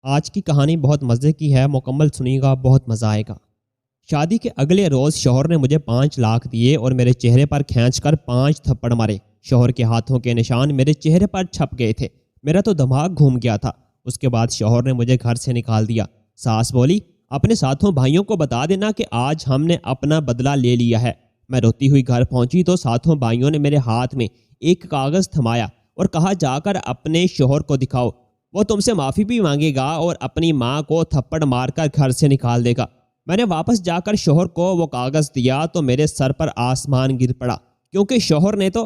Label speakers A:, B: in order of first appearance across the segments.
A: آج کی کہانی بہت مزے کی ہے، مکمل سنیے گا، بہت مزہ آئے گا۔ شادی کے اگلے روز شوہر نے مجھے 5 لاکھ دیے اور میرے چہرے پر کھینچ کر 5 تھپڑ مارے۔ شوہر کے ہاتھوں کے نشان میرے چہرے پر چھپ گئے تھے۔ میرا تو دماغ گھوم گیا تھا۔ اس کے بعد شوہر نے مجھے گھر سے نکال دیا۔ ساس بولی، اپنے ساتھوں بھائیوں کو بتا دینا کہ آج ہم نے اپنا بدلہ لے لیا ہے۔ میں روتی ہوئی گھر پہنچی تو ساتھوں بھائیوں نے میرے ہاتھ میں ایک کاغذ تھمایا اور کہا، جا کر اپنے شوہر کو دکھاؤ، وہ تم سے معافی بھی مانگے گا اور اپنی ماں کو تھپڑ مار کر گھر سے نکال دے گا۔ میں نے واپس جا کر شوہر کو وہ کاغذ دیا تو میرے سر پر آسمان گر پڑا، کیونکہ شوہر نے تو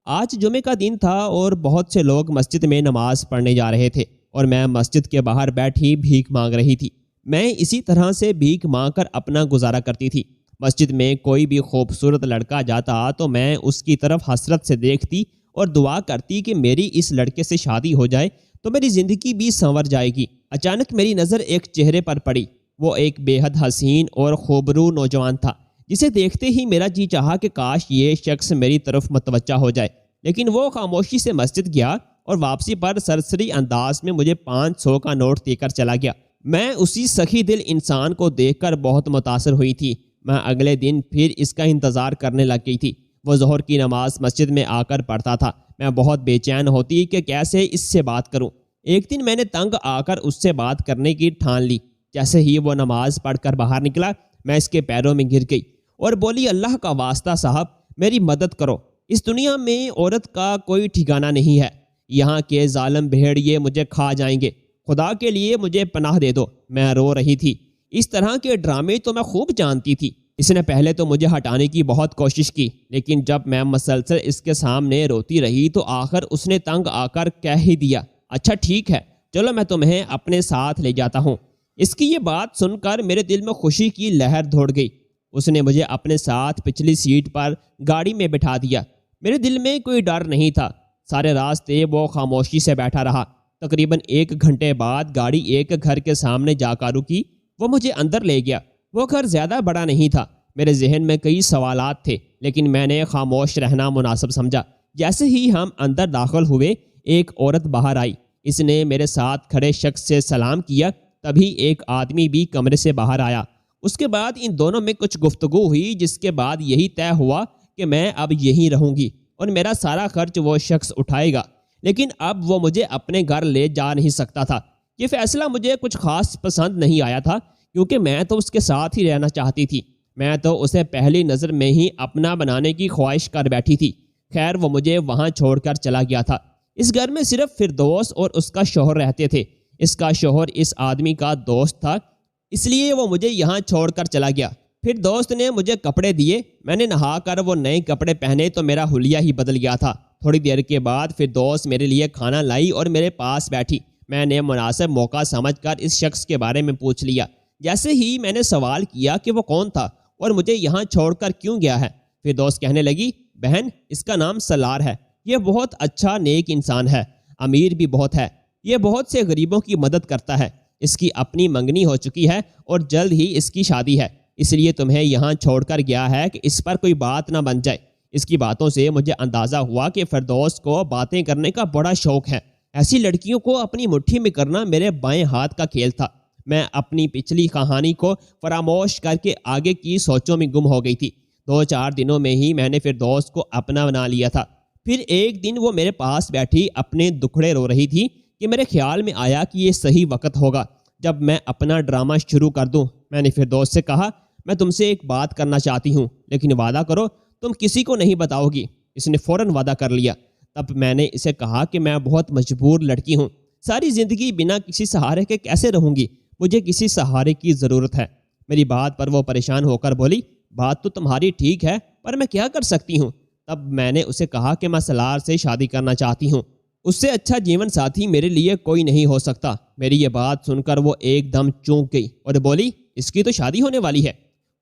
A: آج جمعے کا دن تھا اور بہت سے لوگ مسجد میں نماز پڑھنے جا رہے تھے اور میں مسجد کے باہر بیٹھی بھیک مانگ رہی تھی۔ میں اسی طرح سے بھیک مانگ کر اپنا گزارا کرتی تھی۔ مسجد میں کوئی بھی خوبصورت لڑکا جاتا تو میں اس کی طرف حسرت سے دیکھتی اور دعا کرتی کہ میری اس لڑکے سے شادی ہو جائے تو میری زندگی بھی سنور جائے گی۔ اچانک میری نظر ایک چہرے پر پڑی۔ وہ ایک بے حد حسین اور خوبرو نوجوان تھا، جسے دیکھتے ہی میرا جی چاہا کہ کاش یہ شخص میری طرف متوجہ ہو جائے، لیکن وہ خاموشی سے مسجد گیا اور واپسی پر سرسری انداز میں مجھے 500 کا نوٹ دے کر چلا گیا۔ میں اسی سخی دل انسان کو دیکھ کر بہت متاثر ہوئی تھی۔ میں اگلے دن پھر اس کا انتظار کرنے لگ گئی تھی۔ وہ ظہر کی نماز مسجد میں آ کر پڑھتا تھا۔ میں بہت بے چین ہوتی کہ کیسے اس سے بات کروں۔ ایک دن میں نے تنگ آ کر اس سے بات کرنے کی ٹھان لی۔ جیسے ہی وہ نماز پڑھ کر باہر نکلا، میں اس کے پیروں میں گر گئی اور بولی، اللہ کا واسطہ صاحب، میری مدد کرو۔ اس دنیا میں عورت کا کوئی ٹھکانہ نہیں ہے۔ یہاں کے ظالم بھیڑیے مجھے کھا جائیں گے۔ خدا کے لیے مجھے پناہ دے دو۔ میں رو رہی تھی۔ اس طرح کے ڈرامے تو میں خوب جانتی تھی۔ اس نے پہلے تو مجھے ہٹانے کی بہت کوشش کی، لیکن جب میں مسلسل اس کے سامنے روتی رہی تو آخر اس نے تنگ آ کر کہہ ہی دیا، اچھا ٹھیک ہے، چلو میں تمہیں اپنے ساتھ لے جاتا ہوں۔ اس کی یہ بات سن کر میرے دل میں خوشی کی لہر دوڑ گئی۔ اس نے مجھے اپنے ساتھ پچھلی سیٹ پر گاڑی میں بٹھا دیا۔ میرے دل میں کوئی ڈر نہیں تھا۔ سارے راستے وہ خاموشی سے بیٹھا رہا۔ تقریباً 1 گھنٹے بعد گاڑی ایک گھر کے سامنے جا کر رکی۔ وہ مجھے اندر لے گیا۔ وہ گھر زیادہ بڑا نہیں تھا۔ میرے ذہن میں کئی سوالات تھے، لیکن میں نے خاموش رہنا مناسب سمجھا۔ جیسے ہی ہم اندر داخل ہوئے، ایک عورت باہر آئی۔ اس نے میرے ساتھ کھڑے شخص سے سلام کیا۔ تبھی ایک آدمی بھی کمرے سے باہر آیا۔ اس کے بعد ان دونوں میں کچھ گفتگو ہوئی، جس کے بعد یہی طے ہوا کہ میں اب یہیں رہوں گی اور میرا سارا خرچ وہ شخص اٹھائے گا۔ لیکن اب وہ مجھے اپنے گھر لے جا نہیں سکتا تھا۔ یہ فیصلہ مجھے کچھ خاص پسند نہیں آیا تھا، کیونکہ میں تو اس کے ساتھ ہی رہنا چاہتی تھی۔ میں تو اسے پہلی نظر میں ہی اپنا بنانے کی خواہش کر بیٹھی تھی۔ خیر، وہ مجھے وہاں چھوڑ کر چلا گیا تھا۔ اس گھر میں صرف فردوس اور اس کا شوہر رہتے تھے۔ اس کا شوہر اس آدمی کا دوست تھا، اس لیے وہ مجھے یہاں چھوڑ کر چلا گیا۔ پھر دوست نے مجھے کپڑے دیے۔ میں نے نہا کر وہ نئے کپڑے پہنے تو میرا حلیہ ہی بدل گیا تھا۔ تھوڑی دیر کے بعد پھر دوست میرے لیے کھانا لائی اور میرے پاس بیٹھی۔ میں نے مناسب موقع سمجھ کر اس شخص کے بارے میں پوچھ لیا۔ جیسے ہی میں نے سوال کیا کہ وہ کون تھا اور مجھے یہاں چھوڑ کر کیوں گیا ہے، پھر دوست کہنے لگی، بہن، اس کا نام سلار ہے۔ یہ بہت اچھا نیک انسان ہے، امیر بھی بہت ہے۔ یہ بہت سے غریبوں کی مدد کرتا ہے۔ اس کی اپنی منگنی ہو چکی ہے اور جلد ہی اس کی شادی ہے، اس لیے تمہیں یہاں چھوڑ کر گیا ہے کہ اس پر کوئی بات نہ بن جائے۔ اس کی باتوں سے مجھے اندازہ ہوا کہ فردوس کو باتیں کرنے کا بڑا شوق ہے۔ ایسی لڑکیوں کو اپنی مٹھی میں کرنا میرے بائیں ہاتھ کا کھیل تھا۔ میں اپنی پچھلی کہانی کو فراموش کر کے آگے کی سوچوں میں گم ہو گئی تھی۔ 2-4 دنوں میں ہی میں نے فردوس کو اپنا بنا لیا تھا۔ پھر ایک دن وہ میرے پاس بیٹھی اپنے دکھڑے رو رہی تھی کہ میرے خیال میں آیا کہ یہ صحیح وقت ہوگا جب میں اپنا ڈرامہ شروع کر دوں۔ میں نے فردوس سے کہا، میں تم سے ایک بات کرنا چاہتی ہوں، لیکن وعدہ کرو تم کسی کو نہیں بتاؤ گی۔ اس نے فوراً وعدہ کر لیا۔ تب میں نے اسے کہا کہ میں بہت مجبور لڑکی ہوں، ساری زندگی بنا کسی سہارے کے کیسے رہوں گی، مجھے کسی سہارے کی ضرورت ہے۔ میری بات پر وہ پریشان ہو کر بولی، بات تو تمہاری ٹھیک ہے، پر میں کیا کر سکتی ہوں؟ تب میں نے اسے کہا کہ میں سلار سے شادی کرنا چاہتی ہوں۔ اس سے اچھا جیون ساتھی میرے لیے کوئی نہیں ہو سکتا۔ میری یہ بات سن کر وہ ایک دم چونک گئی اور بولی، اس کی تو شادی ہونے والی ہے،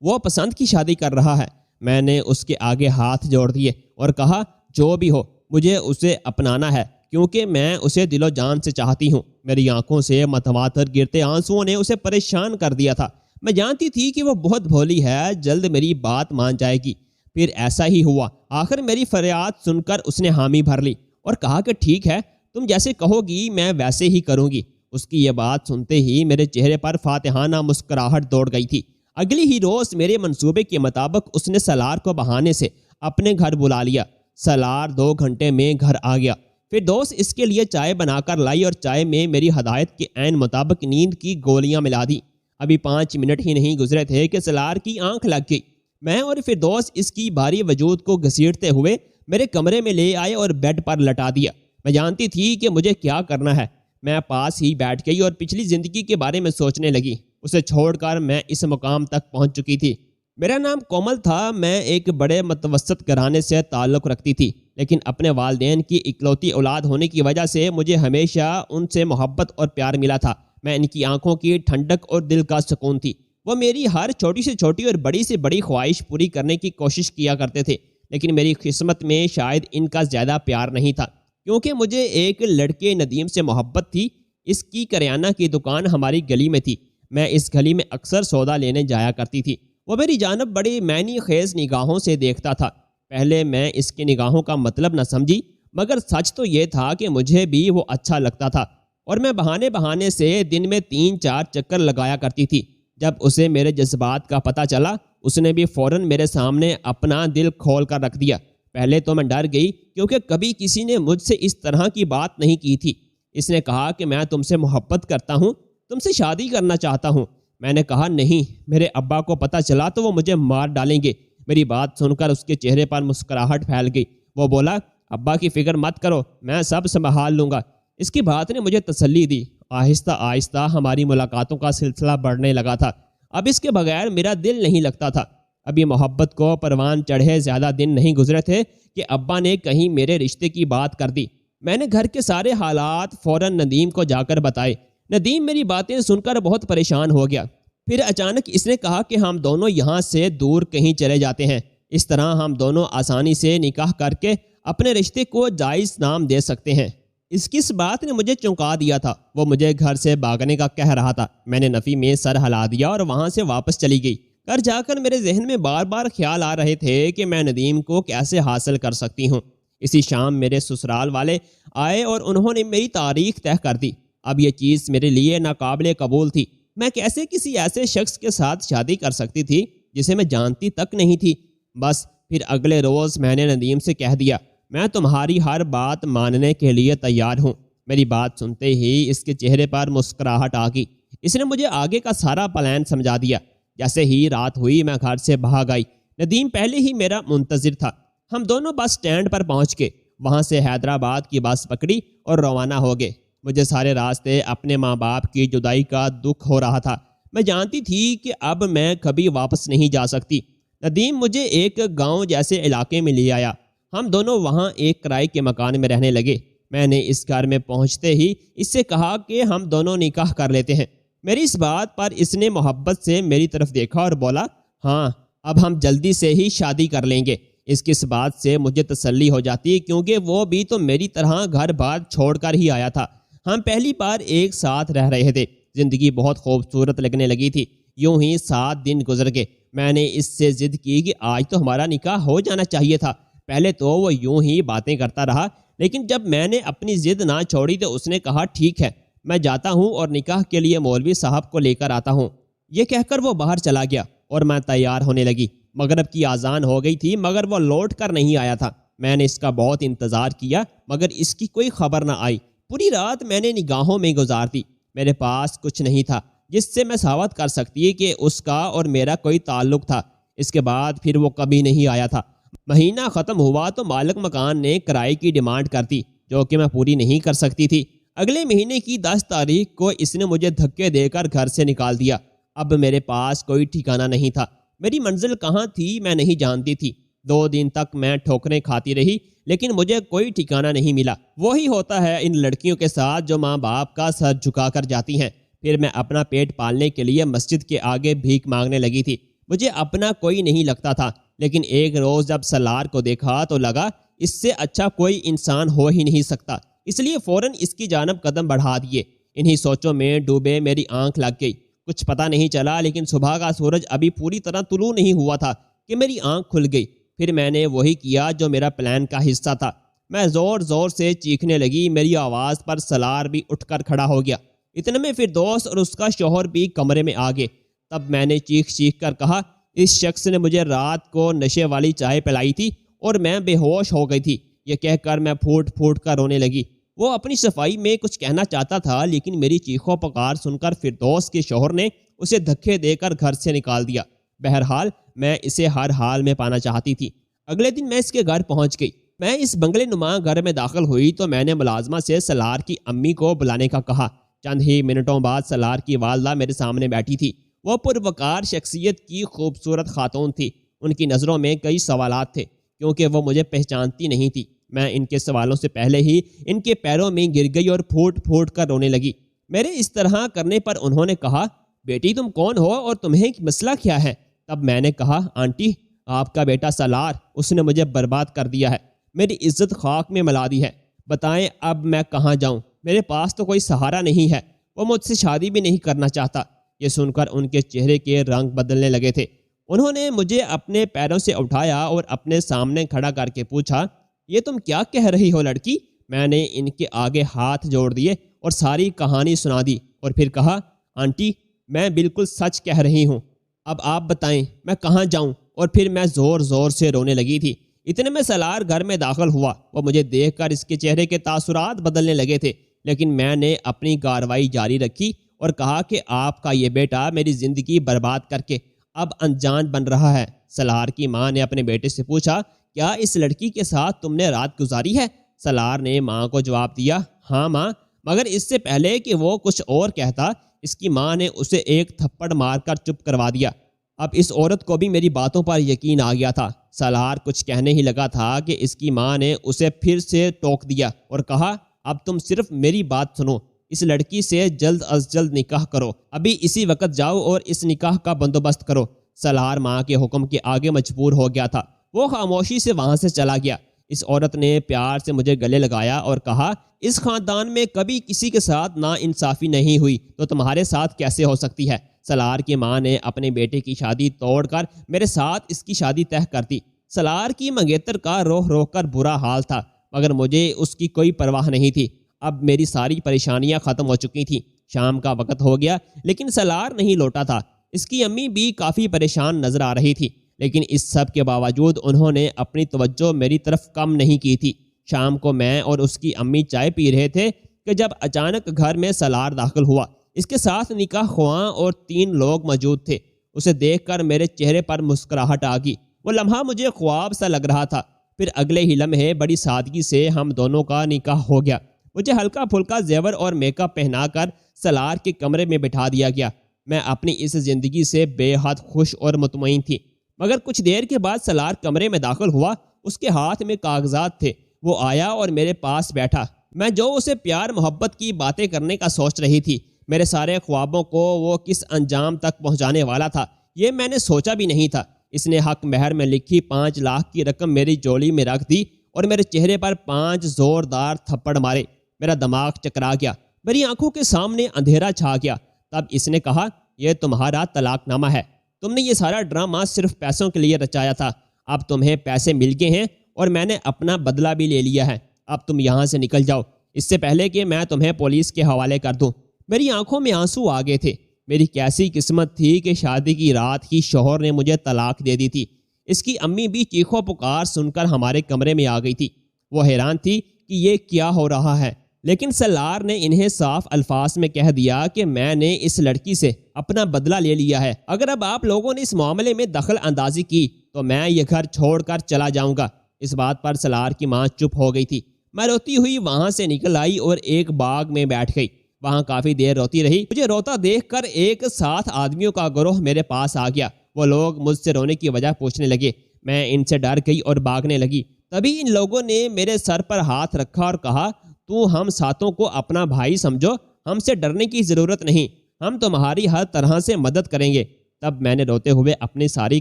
A: وہ پسند کی شادی کر رہا ہے۔ میں نے اس کے آگے ہاتھ جوڑ دیے اور کہا، جو بھی ہو، مجھے اسے اپنانا ہے، کیونکہ میں اسے دل و جان سے چاہتی ہوں۔ میری آنکھوں سے متواتر گرتے آنسوؤں نے اسے پریشان کر دیا تھا۔ میں جانتی تھی کہ وہ بہت بھولی ہے، جلد میری بات مان جائے گی۔ پھر ایسا ہی ہوا۔ آخر میری فریاد سن کر اس نے حامی بھر لی اور کہا کہ ٹھیک ہے، تم جیسے کہو گی میں ویسے ہی کروں گی۔ اس کی یہ بات سنتے ہی میرے چہرے پر فاتحانہ مسکراہٹ دوڑ گئی تھی۔ اگلی ہی روز میرے منصوبے کے مطابق اس نے سالار کو بہانے سے اپنے گھر بلا لیا۔ سالار 2 گھنٹے میں گھر آ گیا۔ فردوس اس کے لیے چائے بنا کر لائی اور چائے میں میری ہدایت کے عین مطابق نیند کی گولیاں ملا دی۔ ابھی 5 منٹ ہی نہیں گزرے تھے کہ سالار کی آنکھ لگ گئی۔ میں اور فردوس اس کی بھاری وجود کو گھسیٹتے ہوئے میرے کمرے میں لے آئے اور بیڈ پر لٹا دیا۔ میں جانتی تھی کہ مجھے کیا کرنا ہے۔ میں پاس ہی بیٹھ گئی اور پچھلی زندگی کے بارے میں سوچنے لگی۔ اسے چھوڑ کر میں اس مقام تک پہنچ چکی تھی۔ میرا نام کومل تھا۔ میں ایک بڑے متوسط گھرانے سے تعلق رکھتی تھی، لیکن اپنے والدین کی اکلوتی اولاد ہونے کی وجہ سے مجھے ہمیشہ ان سے محبت اور پیار ملا تھا۔ میں ان کی آنکھوں کی ٹھنڈک اور دل کا سکون تھی۔ وہ میری ہر چھوٹی سے چھوٹی اور بڑی سے بڑی خواہش پوری کرنے کی کوشش کیا کرتے تھے، لیکن میری قسمت میں شاید ان کا زیادہ پیار نہیں تھا، کیونکہ مجھے ایک لڑکے ندیم سے محبت تھی۔ اس کی کریانہ کی دکان ہماری گلی میں تھی۔ میں اس گلی میں اکثر سودا لینے جایا کرتی تھی۔ وہ میری جانب بڑی معنی خیز نگاہوں سے دیکھتا تھا۔ پہلے میں اس کی نگاہوں کا مطلب نہ سمجھی، مگر سچ تو یہ تھا کہ مجھے بھی وہ اچھا لگتا تھا، اور میں بہانے سے دن میں 3-4 چکر لگایا کرتی تھی۔ جب اسے میرے جذبات کا پتہ چلا، اس نے بھی فوراً میرے سامنے اپنا دل کھول کر رکھ دیا۔ پہلے تو میں ڈر گئی، کیونکہ کبھی کسی نے مجھ سے اس طرح کی بات نہیں کی تھی۔ اس نے کہا کہ میں تم سے محبت کرتا ہوں، تم سے شادی کرنا چاہتا ہوں۔ میں نے کہا نہیں، میرے ابا کو پتہ چلا تو وہ مجھے مار ڈالیں گے۔ میری بات سن کر اس کے چہرے پر مسکراہٹ پھیل گئی۔ وہ بولا، ابا کی فکر مت کرو، میں سب سنبھال لوں گا۔ اس کی بات نے مجھے تسلی دی۔ آہستہ آہستہ ہماری ملاقاتوں کا سلسلہ بڑھنے لگا تھا۔ اب اس کے بغیر میرا دل نہیں لگتا تھا۔ ابھی محبت کو پروان چڑھے زیادہ دن نہیں گزرے تھے کہ ابا نے کہیں میرے رشتے کی بات کر دی۔ میں نے گھر کے سارے حالات فوراً ندیم کو جا کر بتائے۔ ندیم میری باتیں سن کر بہت پریشان ہو گیا۔ پھر اچانک اس نے کہا کہ ہم دونوں یہاں سے دور کہیں چلے جاتے ہیں، اس طرح ہم دونوں آسانی سے نکاح کر کے اپنے رشتے کو جائز نام دے سکتے ہیں۔ اس کی اس بات نے مجھے چونکا دیا تھا۔ وہ مجھے گھر سے بھاگنے کا کہہ رہا تھا۔ میں نے نفی میں سر ہلا دیا اور وہاں سے واپس چلی گئی۔ گھر جا کر میرے ذہن میں بار بار خیال آ رہے تھے کہ میں ندیم کو کیسے حاصل کر سکتی ہوں۔ اسی شام میرے سسرال والے آئے اور انہوں نے میری تاریخ طے کر دی۔ اب یہ چیز میرے لیے ناقابل قبول تھی۔ میں کیسے کسی ایسے شخص کے ساتھ شادی کر سکتی تھی جسے میں جانتی تک نہیں تھی؟ بس پھر اگلے روز میں نے ندیم سے کہہ دیا، میں تمہاری ہر بات ماننے کے لیے تیار ہوں۔ میری بات سنتے ہی اس کے چہرے پر مسکراہٹ آ گئی۔ اس نے مجھے آگے کا سارا پلان سمجھا دیا۔ جیسے ہی رات ہوئی میں گھر سے بھاگ آئی۔ ندیم پہلے ہی میرا منتظر تھا۔ ہم دونوں بس اسٹینڈ پر پہنچ گئے۔ وہاں سے حیدرآباد کی بس پکڑی اور روانہ ہو گئے۔ مجھے سارے راستے اپنے ماں باپ کی جدائی کا دکھ ہو رہا تھا۔ میں جانتی تھی کہ اب میں کبھی واپس نہیں جا سکتی۔ ندیم مجھے ایک گاؤں جیسے علاقے میں لے آیا۔ ہم دونوں وہاں ایک کرائے کے مکان میں رہنے لگے۔ میں نے اس گھر میں پہنچتے ہی اس سے کہا کہ ہم دونوں نکاح کر لیتے ہیں۔ میری اس بات پر اس نے محبت سے میری طرف دیکھا اور بولا، ہاں اب ہم جلدی سے ہی شادی کر لیں گے۔ اس کی اس بات سے مجھے تسلی ہو جاتی کیونکہ وہ بھی تو میری طرح گھر بار چھوڑ کر ہی آیا تھا۔ ہم پہلی بار ایک ساتھ رہ رہے تھے۔ زندگی بہت خوبصورت لگنے لگی تھی۔ یوں ہی 7 دن گزر گئے۔ میں نے اس سے ضد کی کہ آج تو ہمارا نکاح ہو جانا چاہیے تھا۔ پہلے تو وہ یوں ہی باتیں کرتا رہا، لیکن جب میں نے اپنی ضد نہ چھوڑی تو اس نے کہا، ٹھیک ہے، میں جاتا ہوں اور نکاح کے لیے مولوی صاحب کو لے کر آتا ہوں۔ یہ کہہ کر وہ باہر چلا گیا اور میں تیار ہونے لگی۔ مغرب کی اذان ہو گئی تھی مگر وہ لوٹ کر نہیں آیا تھا۔ میں نے اس کا بہت انتظار کیا مگر اس کی کوئی خبر نہ آئی۔ پوری رات میں نے نگاہوں میں گزار دی۔ میرے پاس کچھ نہیں تھا جس سے میں ثابت کر سکتی کہ اس کا اور میرا کوئی تعلق تھا۔ اس کے بعد پھر وہ کبھی نہیں آیا تھا۔ مہینہ ختم ہوا تو مالک مکان نے کرائے کی ڈیمانڈ کر دی، جو کہ میں پوری نہیں کر سکتی تھی۔ اگلے مہینے کی 10 تاریخ کو اس نے مجھے دھکے دے کر گھر سے نکال دیا۔ اب میرے پاس کوئی ٹھکانہ نہیں تھا۔ میری منزل کہاں تھی میں نہیں جانتی تھی۔ 2 دن تک میں ٹھوکریں کھاتی رہی لیکن مجھے کوئی ٹھکانہ نہیں ملا۔ وہی ہوتا ہے ان لڑکیوں کے ساتھ جو ماں باپ کا سر جھکا کر جاتی ہیں۔ پھر میں اپنا پیٹ پالنے کے لیے مسجد کے آگے بھیک مانگنے لگی تھی۔ مجھے اپنا کوئی نہیں لگتا تھا، لیکن ایک روز جب سالار کو دیکھا تو لگا اس سے اچھا کوئی انسان ہو ہی نہیں سکتا، اس لیے فوراً اس کی جانب قدم بڑھا دیے۔ انہی سوچوں میں ڈوبے میری آنکھ لگ گئی۔ کچھ پتہ نہیں چلا لیکن صبح کا سورج ابھی پوری طرح طلوع نہیں ہوا تھا کہ میری آنکھ کھل گئی۔ پھر میں نے وہی کیا جو میرا پلان کا حصہ تھا۔ میں زور زور سے چیخنے لگی۔ میری آواز پر سالار بھی اٹھ کر کھڑا ہو گیا۔ اتنے میں فردوس اور اس کا شوہر بھی کمرے میں آ گئے۔ تب میں نے چیخ کر کہا، اس شخص نے مجھے رات کو نشے والی چائے پلائی تھی اور میں بے ہوش ہو گئی تھی۔ یہ کہہ کر میں پھوٹ کر رونے لگی۔ وہ اپنی صفائی میں کچھ کہنا چاہتا تھا، لیکن میری چیخوں پکار سن کر فردوس کے شوہر نے اسے دھکے دے کر گھر سے نکال دیا۔ بہرحال میں اسے ہر حال میں پانا چاہتی تھی۔ اگلے دن میں اس کے گھر پہنچ گئی۔ میں اس بنگلے نما گھر میں داخل ہوئی تو میں نے ملازمہ سے سلار کی امی کو بلانے کا کہا۔ چند ہی منٹوں بعد سلار کی والدہ میرے سامنے بیٹھی تھی۔ وہ پروقار شخصیت کی خوبصورت خاتون تھی۔ ان کی نظروں میں کئی سوالات تھے، کیونکہ وہ مجھے پہچانتی نہیں تھی۔ میں ان کے سوالوں سے پہلے ہی ان کے پیروں میں گر گئی اور پھوٹ کر رونے لگی۔ میرے اس طرح کرنے پر انہوں نے کہا، بیٹی تم کون ہو اور تمہیں مسئلہ کیا ہے؟ تب میں نے کہا، آنٹی آپ کا بیٹا سلار، اس نے مجھے برباد کر دیا ہے، میری عزت خاک میں ملا دی ہے۔ بتائیں اب میں کہاں جاؤں؟ میرے پاس تو کوئی سہارا نہیں ہے۔ وہ مجھ سے شادی بھی نہیں کرنا چاہتا۔ یہ سن کر ان کے چہرے کے رنگ بدلنے لگے تھے۔ انہوں نے مجھے اپنے پیروں سے اٹھایا اور اپنے سامنے کھڑا کر کے پوچھا، یہ تم کیا کہہ رہی ہو لڑکی؟ میں نے ان کے آگے ہاتھ جوڑ دیے اور ساری کہانی سنا دی اور پھر کہا، آنٹی میں بالکل سچ کہہ رہی ہوں، اب آپ بتائیں میں کہاں جاؤں؟ اور پھر میں زور سے رونے لگی تھی۔ اتنے میں سلار گھر میں داخل ہوا۔ وہ مجھے دیکھ کر اس کے چہرے کے تاثرات بدلنے لگے تھے، لیکن میں نے اپنی کارروائی جاری رکھی اور کہا کہ آپ کا یہ بیٹا میری زندگی برباد کر کے اب انجان بن رہا ہے۔ سلار کی ماں نے اپنے بیٹے سے پوچھا، کیا اس لڑکی کے ساتھ تم نے رات گزاری ہے؟ سلار نے ماں کو جواب دیا، ہاں ماں، مگر اس سے پہلے کہ وہ کچھ اور کہتا، اس کی ماں نے اسے ایک تھپڑ مار کر چپ کروا دیا۔ اب اس عورت کو بھی میری باتوں پر یقین آ گیا تھا۔ سلار کچھ کہنے ہی لگا تھا کہ اس کی ماں نے اسے پھر سے ٹوک دیا اور کہا، اب تم صرف میری بات سنو، اس لڑکی سے جلد از جلد نکاح کرو، ابھی اسی وقت جاؤ اور اس نکاح کا بندوبست کرو۔ سلار ماں کے حکم کے آگے مجبور ہو گیا تھا۔ وہ خاموشی سے وہاں سے چلا گیا۔ اس عورت نے پیار سے مجھے گلے لگایا اور کہا، اس خاندان میں کبھی کسی کے ساتھ ناانصافی نہیں ہوئی تو تمہارے ساتھ کیسے ہو سکتی ہے؟ سلار کی ماں نے اپنے بیٹے کی شادی توڑ کر میرے ساتھ اس کی شادی طے کر دی۔ سلار کی منگیتر کا رو کر برا حال تھا، مگر مجھے اس کی کوئی پرواہ نہیں تھی۔ اب میری ساری پریشانیاں ختم ہو چکی تھیں۔ شام کا وقت ہو گیا لیکن سلار نہیں لوٹا تھا۔ اس کی امی بھی کافی پریشان نظر آ رہی تھی، لیکن اس سب کے باوجود انہوں نے اپنی توجہ میری طرف کم نہیں کی تھی۔ شام کو میں اور اس کی امی چائے پی رہے تھے کہ جب اچانک گھر میں سلار داخل ہوا۔ اس کے ساتھ نکاح خواں اور 3 لوگ موجود تھے۔ اسے دیکھ کر میرے چہرے پر مسکراہٹ آ گئی۔ وہ لمحہ مجھے خواب سا لگ رہا تھا۔ پھر اگلے ہی لمحے بڑی سادگی سے ہم دونوں کا نکاح ہو گیا۔ مجھے ہلکا پھلکا زیور اور میک اپ پہنا کر سلار کے کمرے میں بٹھا دیا گیا۔ میں اپنی اس زندگی سے بے حد خوش اور مطمئن تھی، مگر کچھ دیر کے بعد سلار کمرے میں داخل ہوا۔ اس کے ہاتھ میں کاغذات تھے۔ وہ آیا اور میرے پاس بیٹھا۔ میں جو اسے پیار محبت کی باتیں کرنے کا سوچ رہی تھی، میرے سارے خوابوں کو وہ کس انجام تک پہنچانے والا تھا، یہ میں نے سوچا بھی نہیں تھا۔ اس نے حق مہر میں لکھی 5 لاکھ کی رقم میری جولی میں رکھ دی اور میرے چہرے پر 5 زوردار تھپڑ مارے۔ میرا دماغ چکرا گیا، میری آنکھوں کے سامنے اندھیرا چھا گیا۔ تب اس نے کہا، یہ تمہارا طلاق نامہ ہے، تم نے یہ سارا ڈرامہ صرف پیسوں کے لیے رچایا تھا۔ اب تمہیں پیسے مل گئے ہیں اور میں نے اپنا بدلہ بھی لے لیا ہے۔ اب تم یہاں سے نکل جاؤ، اس سے پہلے کہ میں تمہیں پولیس کے حوالے کر دوں۔ میری آنکھوں میں آنسو آ گئے تھے۔ میری کیسی قسمت تھی کہ شادی کی رات ہی شوہر نے مجھے طلاق دے دی تھی۔ اس کی امی بھی چیخو پکار سن کر ہمارے کمرے میں آ گئی تھی۔ وہ حیران تھی کہ یہ کیا ہو رہا ہے، لیکن سلار نے انہیں صاف الفاظ میں کہہ دیا کہ میں نے اس لڑکی سے اپنا بدلہ لے لیا ہے۔ اگر اب آپ لوگوں نے اس معاملے میں دخل اندازی کی تو میں یہ گھر چھوڑ کر چلا جاؤں گا۔ اس بات پر سلار کی ماں چپ ہو گئی تھی۔ میں روتی ہوئی وہاں سے نکل آئی اور ایک باغ میں بیٹھ گئی۔ وہاں کافی دیر روتی رہی۔ مجھے روتا دیکھ کر ایک 7 آدمیوں کا گروہ میرے پاس آ گیا۔ وہ لوگ مجھ سے رونے کی وجہ پوچھنے لگے۔ میں ان سے ڈر گئی اور بھاگنے لگی۔ تبھی ان لوگوں نے میرے سر پر ہاتھ رکھا اور کہا، تو ہم ساتوں کو اپنا بھائی سمجھو، ہم سے ڈرنے کی ضرورت نہیں، ہم تمہاری ہر طرح سے مدد کریں گے۔ تب میں نے روتے ہوئے اپنی ساری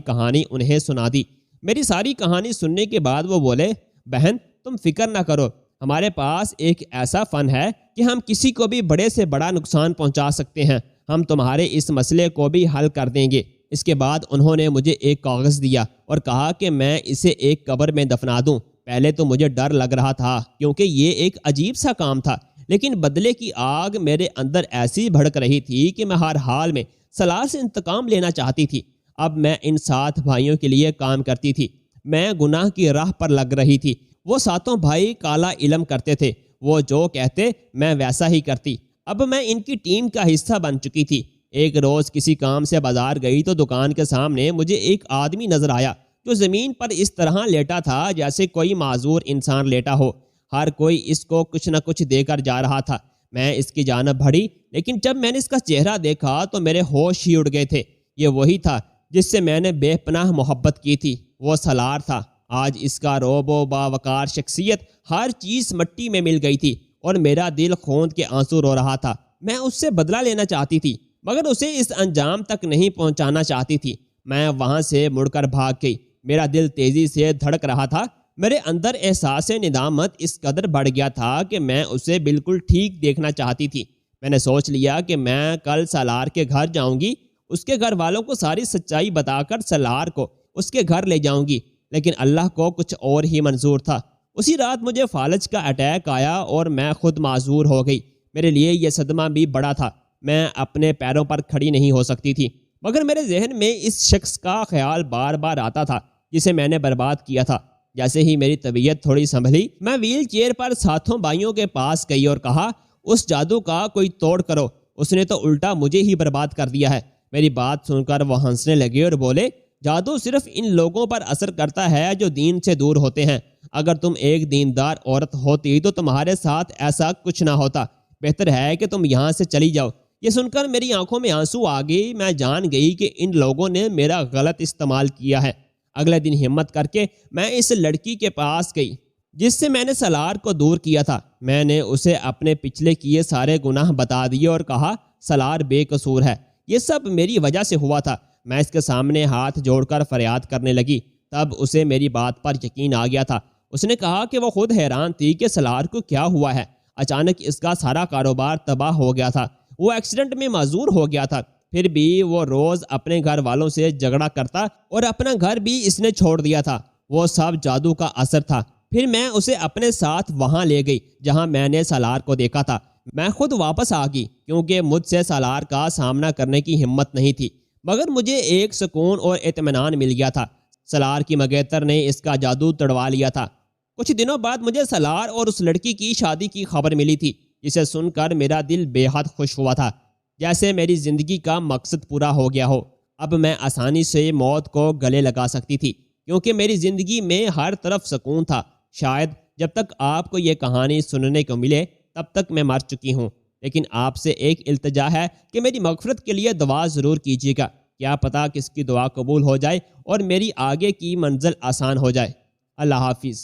A: کہانی انہیں سنا دی۔ میری ساری کہانی سننے کے بعد وہ بولے، بہن تم فکر نہ کرو، ہمارے پاس ایک ایسا فن ہے کہ ہم کسی کو بھی بڑے سے بڑا نقصان پہنچا سکتے ہیں، ہم تمہارے اس مسئلے کو بھی حل کر دیں گے۔ اس کے بعد انہوں نے مجھے ایک کاغذ دیا اور کہا کہ میں اسے ایک قبر میں دفنا دوں۔ پہلے تو مجھے ڈر لگ رہا تھا کیونکہ یہ ایک عجیب سا کام تھا، لیکن بدلے کی آگ میرے اندر ایسی بھڑک رہی تھی کہ میں ہر حال میں سلار سے انتقام لینا چاہتی تھی۔ اب میں ان 7 بھائیوں کے لیے کام کرتی تھی، میں گناہ کی راہ پر لگ رہی تھی۔ وہ 7 بھائی کالا علم کرتے تھے، وہ جو کہتے میں ویسا ہی کرتی۔ اب میں ان کی ٹیم کا حصہ بن چکی تھی۔ ایک روز کسی کام سے بازار گئی تو دکان کے سامنے مجھے ایک آدمی نظر آیا جو زمین پر اس طرح لیٹا تھا جیسے کوئی معذور انسان لیٹا ہو۔ ہر کوئی اس کو کچھ نہ کچھ دے کر جا رہا تھا۔ میں اس کی جانب بڑھی، لیکن جب میں نے اس کا چہرہ دیکھا تو میرے ہوش ہی اڑ گئے تھے۔ یہ وہی تھا جس سے میں نے بے پناہ محبت کی تھی، وہ سالار تھا۔ آج اس کا روب و باوقار شخصیت، ہر چیز مٹی میں مل گئی تھی اور میرا دل خون کے آنسو رو رہا تھا۔ میں اس سے بدلہ لینا چاہتی تھی، مگر اسے اس انجام تک نہیں پہنچانا چاہتی تھی۔ میں وہاں سے مڑ کر بھاگ گئی۔ میرا دل تیزی سے دھڑک رہا تھا۔ میرے اندر احساس ندامت اس قدر بڑھ گیا تھا کہ میں اسے بالکل ٹھیک دیکھنا چاہتی تھی۔ میں نے سوچ لیا کہ میں کل سالار کے گھر جاؤں گی، اس کے گھر والوں کو ساری سچائی بتا کر سالار کو اس کے گھر لے جاؤں گی۔ لیکن اللہ کو کچھ اور ہی منظور تھا۔ اسی رات مجھے فالج کا اٹیک آیا اور میں خود معذور ہو گئی۔ میرے لیے یہ صدمہ بھی بڑا تھا۔ میں اپنے پیروں پر کھڑی نہیں ہو سکتی تھی، مگر میرے ذہن میں اس شخص کا خیال بار بار آتا تھا جسے میں نے برباد کیا تھا۔ جیسے ہی میری طبیعت تھوڑی سنبھلی، میں ویل چیئر پر 7 بھائیوں کے پاس گئی اور کہا، اس جادو کا کوئی توڑ کرو، اس نے تو الٹا مجھے ہی برباد کر دیا ہے۔ میری بات سن کر وہ ہنسنے لگے اور بولے، جادو صرف ان لوگوں پر اثر کرتا ہے جو دین سے دور ہوتے ہیں۔ اگر تم ایک دیندار عورت ہوتی تو تمہارے ساتھ ایسا کچھ نہ ہوتا۔ بہتر ہے کہ تم یہاں سے چلی جاؤ۔ یہ سن کر میری آنکھوں میں آنسو آ گئی۔ میں جان گئی کہ ان لوگوں نے میرا غلط استعمال کیا ہے۔ اگلے دن ہمت کر کے میں اس لڑکی کے پاس گئی جس سے میں نے سالار کو دور کیا تھا۔ میں نے اسے اپنے پچھلے کیے سارے گناہ بتا دیے اور کہا، سالار بے قصور ہے، یہ سب میری وجہ سے ہوا تھا۔ میں اس کے سامنے ہاتھ جوڑ کر فریاد کرنے لگی۔ تب اسے میری بات پر یقین آ گیا تھا۔ اس نے کہا کہ وہ خود حیران تھی کہ سالار کو کیا ہوا ہے۔ اچانک اس کا سارا کاروبار تباہ ہو گیا تھا، وہ ایکسیڈنٹ میں معذور ہو گیا تھا۔ پھر بھی وہ روز اپنے گھر والوں سے جھگڑا کرتا اور اپنا گھر بھی اس نے چھوڑ دیا تھا۔ وہ سب جادو کا اثر تھا۔ پھر میں اسے اپنے ساتھ وہاں لے گئی جہاں میں نے سالار کو دیکھا تھا۔ میں خود واپس آ گئی کیونکہ مجھ سے سالار کا سامنا کرنے کی ہمت نہیں تھی، مگر مجھے ایک سکون اور اطمینان مل گیا تھا۔ سالار کی مگیتر نے اس کا جادو تڑوا لیا تھا۔ کچھ دنوں بعد مجھے سالار اور اس لڑکی کی شادی کی خبر ملی تھی، جسے سن کر میرا دل بے حد خوش ہوا تھا، جیسے میری زندگی کا مقصد پورا ہو گیا ہو۔ اب میں آسانی سے موت کو گلے لگا سکتی تھی کیونکہ میری زندگی میں ہر طرف سکون تھا۔ شاید جب تک آپ کو یہ کہانی سننے کو ملے تب تک میں مر چکی ہوں، لیکن آپ سے ایک التجا ہے کہ میری مغفرت کے لیے دعا ضرور کیجیے گا۔ کیا پتہ کس کی دعا قبول ہو جائے اور میری آگے کی منزل آسان ہو جائے۔ اللہ حافظ۔